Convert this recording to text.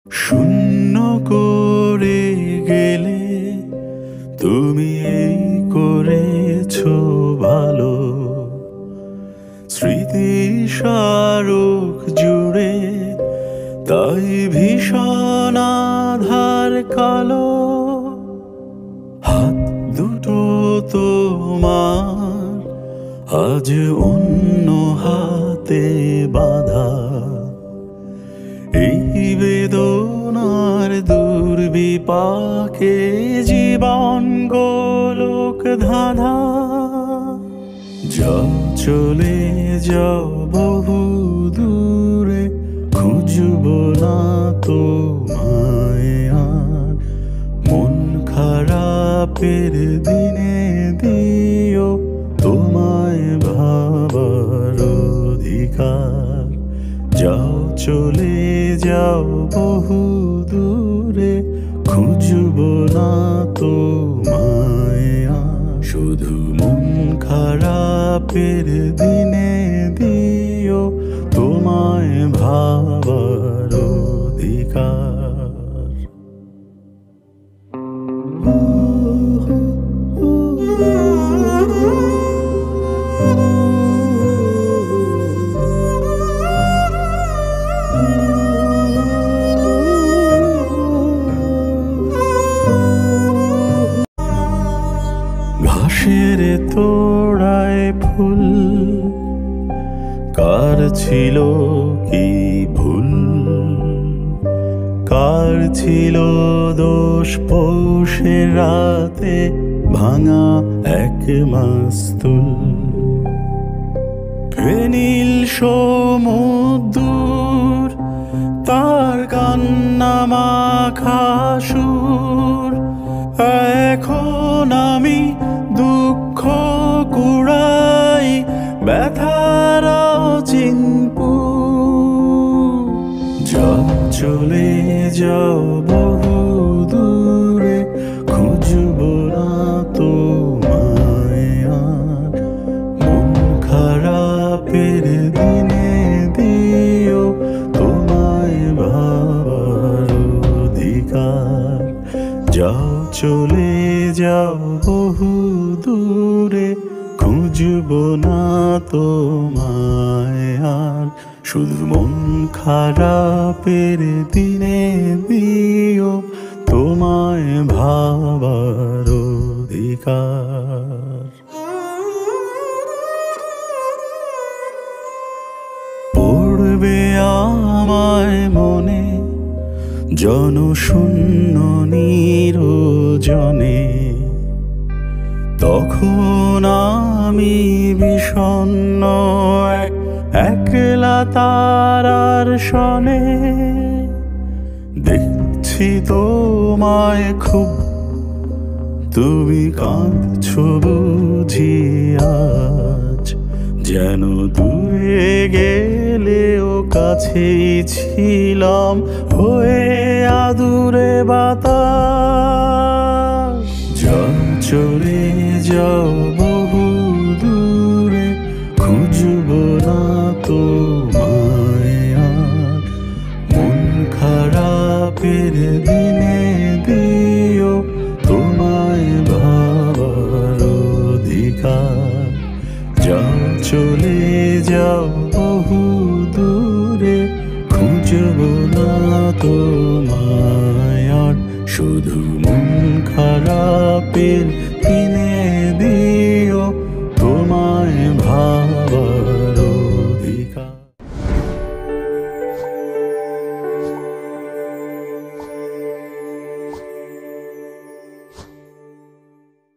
শূন্য করে গেলে তুমি এই করেছো ভালো। স্মৃতি স্মারক জুড়ে তাই ভীষণ আধার কালো। হাত দুটো তোমার আজ অন্য হাতে বাঁধা। এই বেদনার দুর্বিপাকে জীবন গোলক ধাঁধা। যাও চলে যাও বহু দূরে, খুঁজবো না তোমায় আর। মন খারাপের দিনে দিও তোমায় ভাবার অধিকার। যাও চলে যাও বহু দূরে, খুঁজবো না তোমায় আর। শুধু মন খারাপের দিনে দিও তোমায় ভাবার অধিকার। ঘাসের তোড়ায় ফুল, কার ছিল কি ভুল? কার ছিল দোষ পৌষের রাতে ভাঙা এক মাস্তুল? ফেনীল সমুদ্র তার কান্না মাখা সুর। এখন আমি দুঃখ কুড়াই ব্যথার চিনপু। যাও চলে যাও বহু দূরে, খুঁজবো না তোমায় আর। মন খারাপের দিনে দিও তোমায় ভাবার অধিকার। যাও চলে যাও বহু দূরে, খুঁজবো না তোমায় আর। শুধু মন খারাপের দিনে দিও তোমায় ভাবার অধিকার। পড়বে আমায় মনে জনশূন্য নিরজনে। তখন আমি বিষণ্ণ একলা তারার সনে। দেখছি তোমায় খুব, তুমি কাঁদছো বুঝি আজ। যেন দূরে গেলেও কাছেই ছিলাম হয়ে আদুরে বাতাস। যাও চলে যাও বহু দূরে, খুঁজবো না তোমায় আর। মন খারাপের দিনে দিও তোমায় ভাবার অধিকার। যাও চলে যাও বহু দূরে, খুঁজবো না তোমায় আর। শুধু মন খারাপের